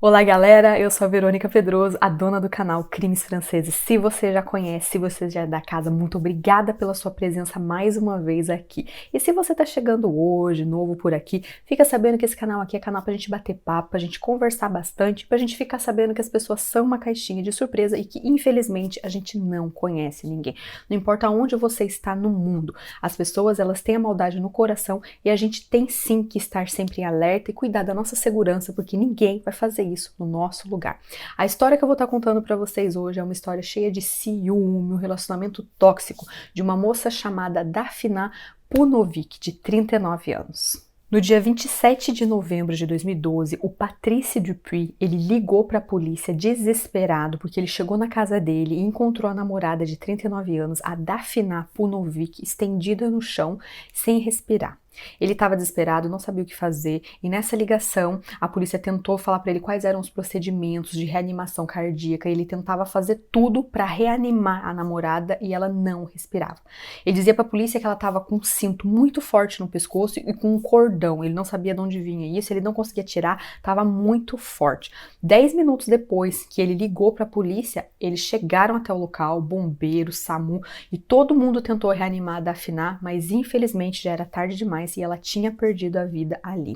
Olá galera, eu sou a Verônica Pedroso, a dona do canal Crimes Franceses. Se você já conhece, se você já é da casa, muito obrigada pela sua presença mais uma vez aqui. E se você tá chegando hoje, novo por aqui, fica sabendo que esse canal aqui é canal pra gente bater papo, pra gente conversar bastante, pra gente ficar sabendo que as pessoas são uma caixinha de surpresa e que infelizmente a gente não conhece ninguém. Não importa onde você está no mundo, as pessoas elas têm a maldade no coração e a gente tem sim que estar sempre em alerta e cuidar da nossa segurança, porque ninguém vai fazer isso no nosso lugar. A história que eu vou estar contando para vocês hoje é uma história cheia de ciúme, um relacionamento tóxico de uma moça chamada Dafna Punovic, de 39 anos. No dia 27 de novembro de 2012, o Patrice Dupuis, ele ligou para a polícia desesperado porque ele chegou na casa dele e encontrou a namorada de 39 anos, a Dafna Punovic, estendida no chão, sem respirar. Ele estava desesperado, não sabia o que fazer, e nessa ligação a polícia tentou falar para ele quais eram os procedimentos de reanimação cardíaca. Ele tentava fazer tudo para reanimar a namorada e ela não respirava. Ele dizia para a polícia que ela estava com um cinto muito forte no pescoço e com um cordão. Ele não sabia de onde vinha isso, ele não conseguia tirar, estava muito forte. 10 minutos depois que ele ligou para a polícia, eles chegaram até o local, bombeiros, SAMU, e todo mundo tentou reanimar a Dafna, mas infelizmente já era tarde demais e ela tinha perdido a vida ali.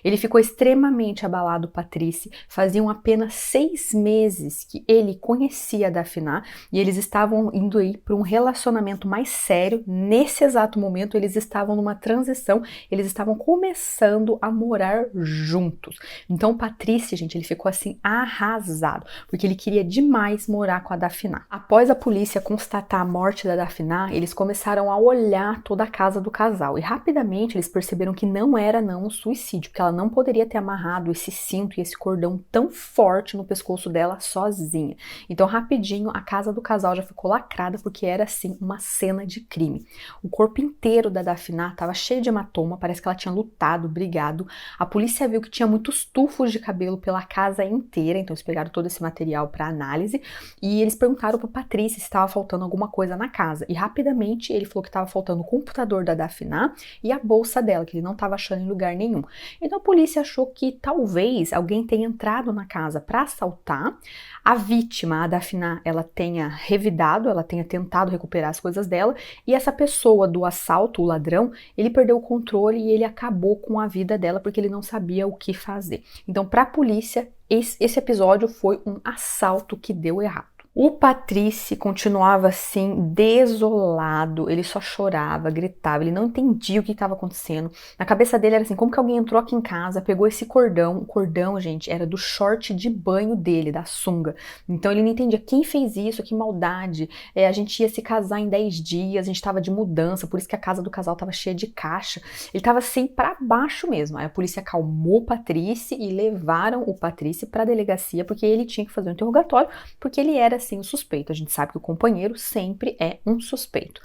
Ele ficou extremamente abalado, Patrice. Faziam apenas 6 meses que ele conhecia a Dafna e eles estavam indo aí para um relacionamento mais sério. Nesse exato momento, eles estavam numa transição, eles estavam começando a morar juntos. Então, o Patrice, gente, ele ficou assim arrasado, porque ele queria demais morar com a Dafna. Após a polícia constatar a morte da Dafna, eles começaram a olhar toda a casa do casal e rapidamente eles perceberam que não era um suicídio, que ela não poderia ter amarrado esse cinto e esse cordão tão forte no pescoço dela sozinha. Então, rapidinho, a casa do casal já ficou lacrada porque era, assim, uma cena de crime. O corpo inteiro da Dafna estava cheio de hematoma, parece que ela tinha lutado, brigado. A polícia viu que tinha muitos tufos de cabelo pela casa inteira, então eles pegaram todo esse material para análise e eles perguntaram para o Patrice se estava faltando alguma coisa na casa. E rapidamente ele falou que estava faltando o computador da Dafna e a bolsa dela, que ele não estava achando em lugar nenhum. Então a polícia achou que talvez alguém tenha entrado na casa para assaltar. A vítima, a Dafna, ela tenha revidado, ela tenha tentado recuperar as coisas dela, e essa pessoa do assalto, o ladrão, ele perdeu o controle e ele acabou com a vida dela porque ele não sabia o que fazer. Então, para a polícia, esse episódio foi um assalto que deu errado. O Patrice continuava assim, desolado, ele só chorava, gritava, ele não entendia o que estava acontecendo. Na cabeça dele era assim, como que alguém entrou aqui em casa, pegou esse cordão, o cordão, gente, era do short de banho dele, da sunga. Então ele não entendia quem fez isso, que maldade, a gente ia se casar em 10 dias, a gente estava de mudança, por isso que a casa do casal estava cheia de caixa. Ele estava assim para baixo mesmo. Aí a polícia acalmou o Patrice e levaram o Patrice para a delegacia, porque ele tinha que fazer um interrogatório, porque ele era assim o suspeito. A gente sabe que o companheiro sempre é um suspeito.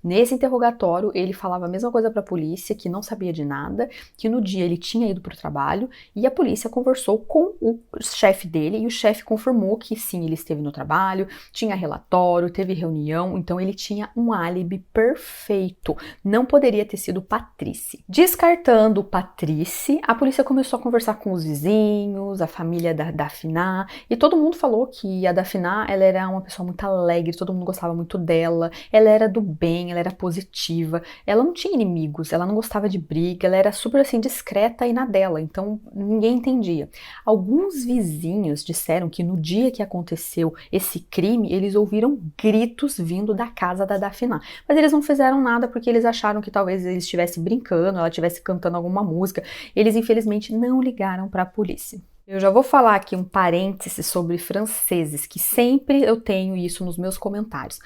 Nesse interrogatório, ele falava a mesma coisa para a polícia, que não sabia de nada, que no dia ele tinha ido para o trabalho e a polícia conversou com o chefe dele e o chefe confirmou que sim, ele esteve no trabalho, tinha relatório, teve reunião, então ele tinha um álibi perfeito. Não poderia ter sido Patrice. Descartando Patrice, a polícia começou a conversar com os vizinhos, a família da Dafna, e todo mundo falou que a Dafna, ela era uma pessoa muito alegre, todo mundo gostava muito dela, ela era do bem, ela era positiva, ela não tinha inimigos, ela não gostava de briga, ela era super assim discreta e na dela, então ninguém entendia. Alguns vizinhos disseram que no dia que aconteceu esse crime, eles ouviram gritos vindo da casa da Dafna, mas eles não fizeram nada porque eles acharam que talvez ele estivesse brincando, ela estivesse cantando alguma música. Eles infelizmente não ligaram para a polícia. Eu já vou falar aqui um parêntese sobre franceses, que sempre eu tenho isso nos meus comentários.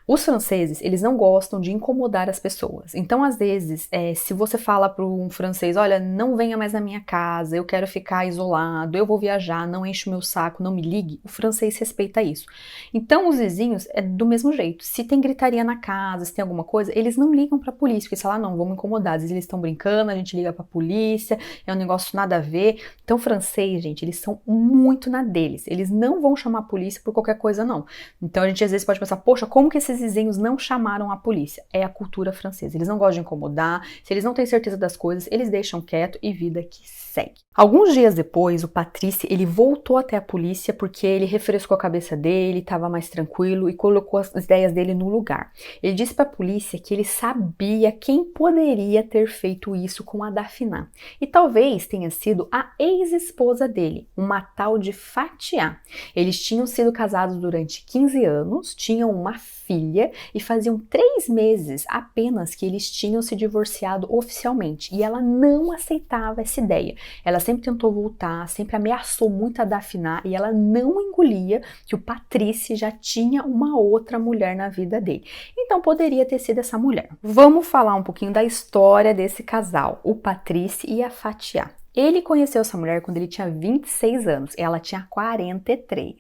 Os franceses, eles não gostam de incomodar as pessoas. Então, às vezes, se você fala para um francês, olha, não venha mais na minha casa, eu quero ficar isolado, eu vou viajar, não enche o meu saco, não me ligue, o francês respeita isso. Então, os vizinhos é do mesmo jeito. Se tem gritaria na casa, se tem alguma coisa, eles não ligam para a polícia, porque eles falam, não, vamos incomodar. Às vezes eles estão brincando, a gente liga para a polícia, é um negócio nada a ver. Então, francês, gente, eles são muito na deles. Eles não vão chamar a polícia por qualquer coisa, não. Então, a gente às vezes pode pensar, poxa, como que esses esses vizinhos não chamaram a polícia. É a cultura francesa. Eles não gostam de incomodar, se eles não têm certeza das coisas, eles deixam quieto e vida que segue. Alguns dias depois, o Patrice, ele voltou até a polícia porque ele refrescou a cabeça dele, estava mais tranquilo e colocou as ideias dele no lugar. Ele disse para a polícia que ele sabia quem poderia ter feito isso com a Daphna. E talvez tenha sido a ex-esposa dele, uma tal de Fatia. Eles tinham sido casados durante 15 anos, tinham uma filha e faziam 3 meses apenas que eles tinham se divorciado oficialmente. E ela não aceitava essa ideia. Ela sempre tentou voltar, sempre ameaçou muito a Daphna e ela não engolia que o Patrice já tinha uma outra mulher na vida dele. Então poderia ter sido essa mulher. Vamos falar um pouquinho da história desse casal, o Patrice e a Fatia. Ele conheceu essa mulher quando ele tinha 26 anos, ela tinha 43.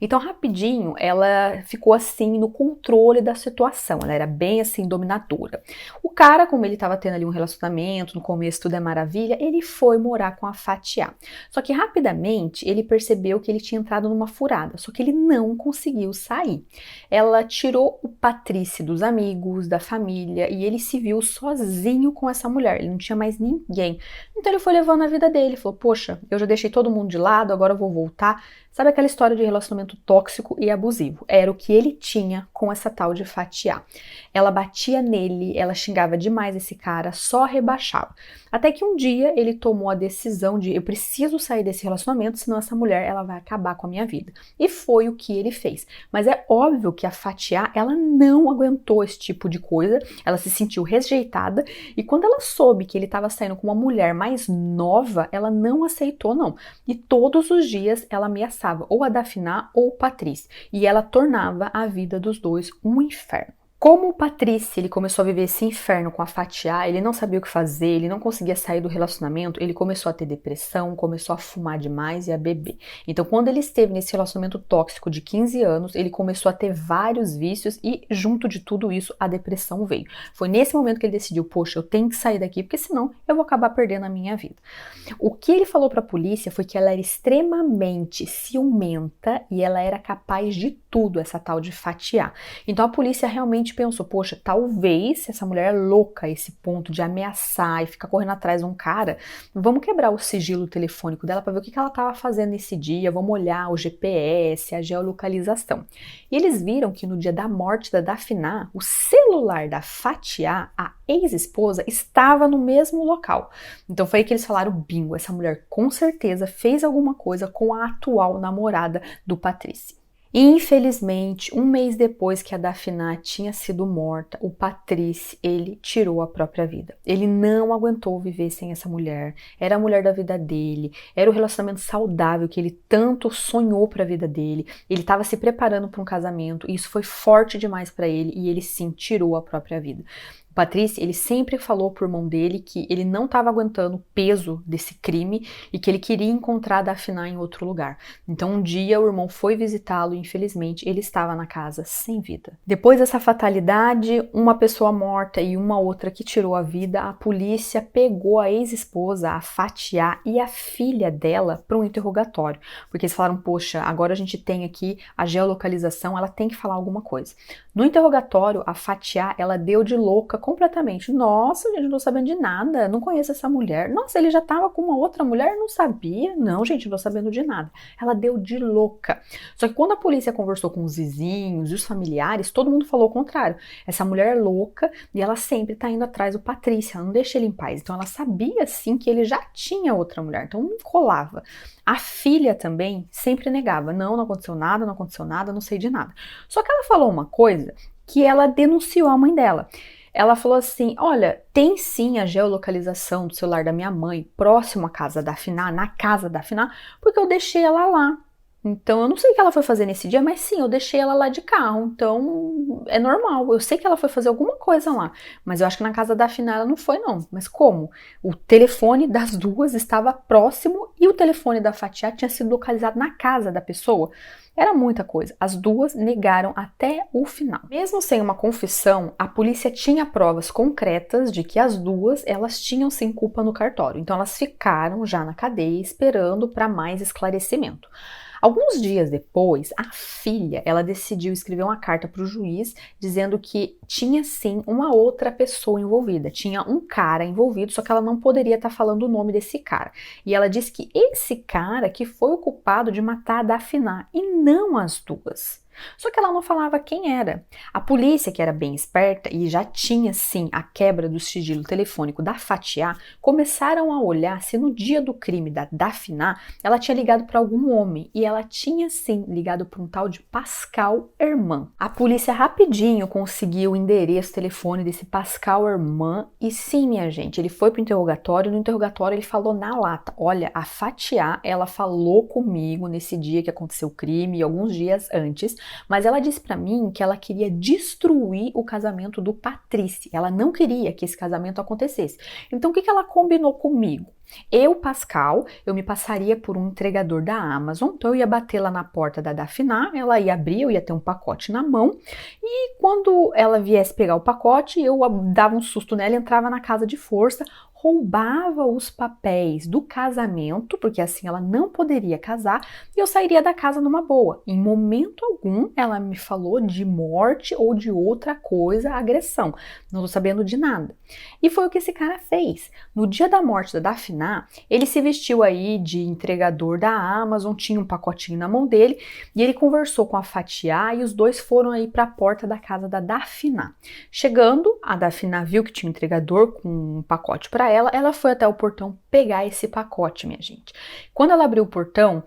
Então, rapidinho, ela ficou assim no controle da situação, ela era bem assim dominadora. O cara, como ele estava tendo ali um relacionamento, no começo tudo é maravilha, ele foi morar com a Fatia. Só que rapidamente ele percebeu que ele tinha entrado numa furada, só que ele não conseguiu sair. Ela tirou o Patrice dos amigos, da família, e ele se viu sozinho com essa mulher, ele não tinha mais ninguém. Então ele foi levando a vida dele, falou, poxa, eu já deixei todo mundo de lado, agora eu vou voltar. Sabe aquela história de relacionamento tóxico e abusivo? Era o que ele tinha com essa tal de Fatia. Ela batia nele, ela xingava demais esse cara, só rebaixava. Até que um dia ele tomou a decisão de, eu preciso sair desse relacionamento, senão essa mulher ela vai acabar com a minha vida. E foi o que ele fez. Mas é óbvio que a Fatia, ela não aguentou esse tipo de coisa, ela se sentiu rejeitada, e quando ela soube que ele estava saindo com uma mulher mais nova, ela não aceitou não. E todos os dias ela ameaçava ou a Daphna ou o Patrice, e ela tornava a vida dos dois um inferno. Como o Patrice, ele começou a viver esse inferno com a Fatia, ele não sabia o que fazer, ele não conseguia sair do relacionamento, ele começou a ter depressão, começou a fumar demais e a beber. Então, quando ele esteve nesse relacionamento tóxico de 15 anos, ele começou a ter vários vícios e, junto de tudo isso, a depressão veio. Foi nesse momento que ele decidiu, poxa, eu tenho que sair daqui, porque senão eu vou acabar perdendo a minha vida. O que ele falou para a polícia foi que ela era extremamente ciumenta e ela era capaz de tudo, essa tal de Fatia. Então, a polícia realmente pensou, poxa, talvez se essa mulher é louca a esse ponto de ameaçar e ficar correndo atrás de um cara, vamos quebrar o sigilo telefônico dela para ver o que ela estava fazendo nesse dia, vamos olhar o GPS, a geolocalização. E eles viram que no dia da morte da Daphna, o celular da Fatia, a ex-esposa, estava no mesmo local. Então foi aí que eles falaram, bingo, essa mulher com certeza fez alguma coisa com a atual namorada do Patrice. Infelizmente, um mês depois que a Daphna tinha sido morta, o Patrice, ele tirou a própria vida. Ele não aguentou viver sem essa mulher, era a mulher da vida dele, era o relacionamento saudável que ele tanto sonhou para a vida dele, ele estava se preparando para um casamento, e isso foi forte demais para ele, e ele sim tirou a própria vida. O Patrice, ele sempre falou pro irmão dele que ele não estava aguentando o peso desse crime e que ele queria encontrar a Daphna em outro lugar. Então um dia o irmão foi visitá-lo e infelizmente ele estava na casa sem vida. Depois dessa fatalidade, uma pessoa morta e uma outra que tirou a vida, a polícia pegou a ex-esposa, a Fatia, e a filha dela para um interrogatório. Porque eles falaram, poxa, agora a gente tem aqui a geolocalização, ela tem que falar alguma coisa. No interrogatório, a Fatia, ela deu de louca completamente. Nossa, gente, não tô sabendo de nada, não conheço essa mulher. Nossa, ele já tava com uma outra mulher, não sabia. Não, gente, não tô sabendo de nada. Ela deu de louca. Só que quando a polícia conversou com os vizinhos e os familiares, todo mundo falou o contrário. Essa mulher é louca e ela sempre tá indo atrás do Patrice, ela não deixa ele em paz. Então ela sabia, sim, que ele já tinha outra mulher, então não colava. A filha também sempre negava. Não aconteceu nada, não aconteceu nada, não sei de nada. Só que ela falou uma coisa que ela denunciou a mãe dela. Ela falou assim, olha, tem sim a geolocalização do celular da minha mãe próximo à casa da Daphna, na casa da Daphna, porque eu deixei ela lá. Então, eu não sei o que ela foi fazer nesse dia, mas sim, eu deixei ela lá de carro, então é normal. Eu sei que ela foi fazer alguma coisa lá, mas eu acho que na casa da Daphna ela não foi não. Mas como? O telefone das duas estava próximo e o telefone da Fatia tinha sido localizado na casa da pessoa. Era muita coisa. As duas negaram até o final. Mesmo sem uma confissão, a polícia tinha provas concretas de que as duas, elas tinham sim culpa no cartório. Então elas ficaram já na cadeia esperando para mais esclarecimento. Alguns dias depois, a filha, ela decidiu escrever uma carta para o juiz dizendo que tinha sim uma outra pessoa envolvida, tinha um cara envolvido, só que ela não poderia estar falando o nome desse cara. E ela disse que esse cara que foi o culpado de matar a Daphna e não as duas. Só que ela não falava quem era. A polícia, que era bem esperta e já tinha sim a quebra do sigilo telefônico da Fatiá, começaram a olhar se no dia do crime da Daphna ela tinha ligado para algum homem, e ela tinha sim ligado para um tal de Pascal Herman. A polícia rapidinho conseguiu o endereço telefone desse Pascal Herman e sim, minha gente, ele foi pro interrogatório. No interrogatório ele falou na lata: olha, a Fatiá, ela falou comigo nesse dia que aconteceu o crime e alguns dias antes, mas ela disse pra mim que ela queria destruir o casamento do Patrice. Ela não queria que esse casamento acontecesse. Então, o que ela combinou comigo? Eu, Pascal, eu me passaria por um entregador da Amazon, então eu ia bater lá na porta da Daphna, ela ia abrir, eu ia ter um pacote na mão, e quando ela viesse pegar o pacote, eu dava um susto nela, entrava na casa de força, roubava os papéis do casamento, porque assim ela não poderia casar, e eu sairia da casa numa boa. Em momento algum ela me falou de morte ou de outra coisa, agressão. Não tô sabendo de nada. E foi o que esse cara fez. No dia da morte da Daphna, ele se vestiu aí de entregador da Amazon, tinha um pacotinho na mão dele, e ele conversou com a Fatiá e os dois foram aí para a porta da casa da Daphna. Chegando, a Daphna viu que tinha um entregador com um pacote para ela foi até o portão pegar esse pacote, minha gente. Quando ela abriu o portão,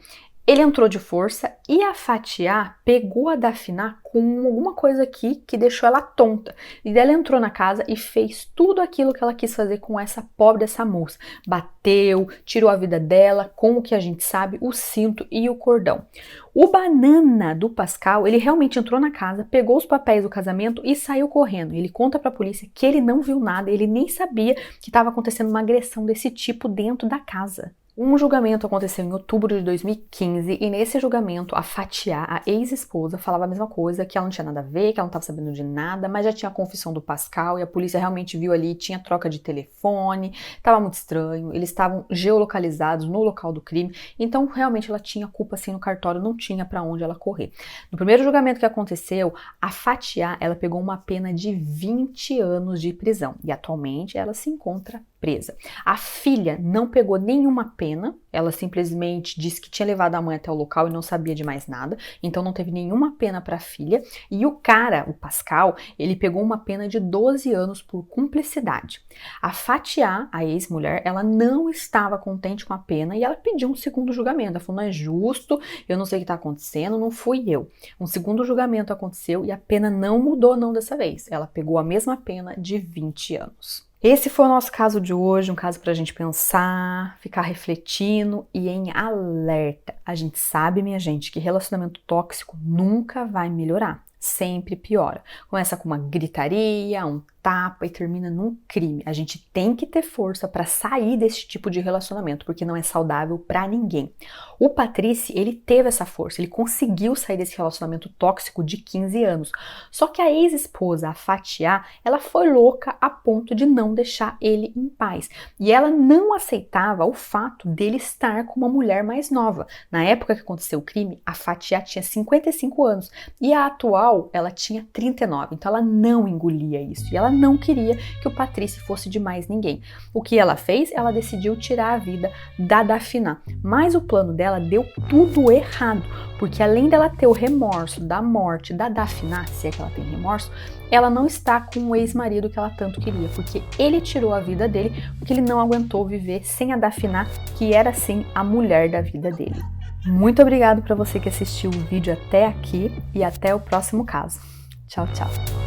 ele entrou de força e a Fatiá pegou a Daphna com alguma coisa aqui que deixou ela tonta. E ela entrou na casa e fez tudo aquilo que ela quis fazer com essa pobre dessa moça. Bateu, tirou a vida dela com o que a gente sabe, o cinto e o cordão. O banana do Pascal, ele realmente entrou na casa, pegou os papéis do casamento e saiu correndo. Ele conta pra polícia que ele não viu nada, ele nem sabia que estava acontecendo uma agressão desse tipo dentro da casa. Um julgamento aconteceu em outubro de 2015 e nesse julgamento a Fatiá, a ex-esposa, falava a mesma coisa, que ela não tinha nada a ver, que ela não estava sabendo de nada, mas já tinha a confissão do Pascal e a polícia realmente viu ali, tinha troca de telefone, estava muito estranho, eles estavam geolocalizados no local do crime, então realmente ela tinha culpa assim no cartório, não tinha para onde ela correr. No primeiro julgamento que aconteceu, a Fatiá, ela pegou uma pena de 20 anos de prisão e atualmente ela se encontra presa. A filha não pegou nenhuma pena, ela simplesmente disse que tinha levado a mãe até o local e não sabia de mais nada, então não teve nenhuma pena para a filha. E o cara, o Pascal, ele pegou uma pena de 12 anos por cumplicidade. A Fatiá, a ex-mulher, ela não estava contente com a pena e ela pediu um segundo julgamento. Ela falou: não é justo, eu não sei o que está acontecendo, não fui eu. Um segundo julgamento aconteceu e a pena não mudou não dessa vez. Ela pegou a mesma pena de 20 anos. Esse foi o nosso caso de hoje, um caso para a gente pensar, ficar refletindo e em alerta. A gente sabe, minha gente, que relacionamento tóxico nunca vai melhorar, sempre piora. Começa com uma gritaria, um tapa e termina num crime. A gente tem que ter força para sair desse tipo de relacionamento, porque não é saudável para ninguém. O Patrice, ele teve essa força, ele conseguiu sair desse relacionamento tóxico de 15 anos. Só que a ex-esposa, a Fatiá, ela foi louca a ponto de não deixar ele em paz. E ela não aceitava o fato dele estar com uma mulher mais nova. Na época que aconteceu o crime, a Fatiá tinha 55 anos e a atual, ela tinha 39. Então ela não engolia isso. E ela não queria que o Patrice fosse de mais ninguém. O que ela fez? Ela decidiu tirar a vida da Daphna. Mas o plano dela deu tudo errado, porque além dela ter o remorso da morte da Daphna, se é que ela tem remorso, ela não está com o ex-marido que ela tanto queria, porque ele tirou a vida dele, porque ele não aguentou viver sem a Daphna, que era sim a mulher da vida dele. Muito obrigado para você que assistiu o vídeo até aqui e até o próximo caso. Tchau, tchau.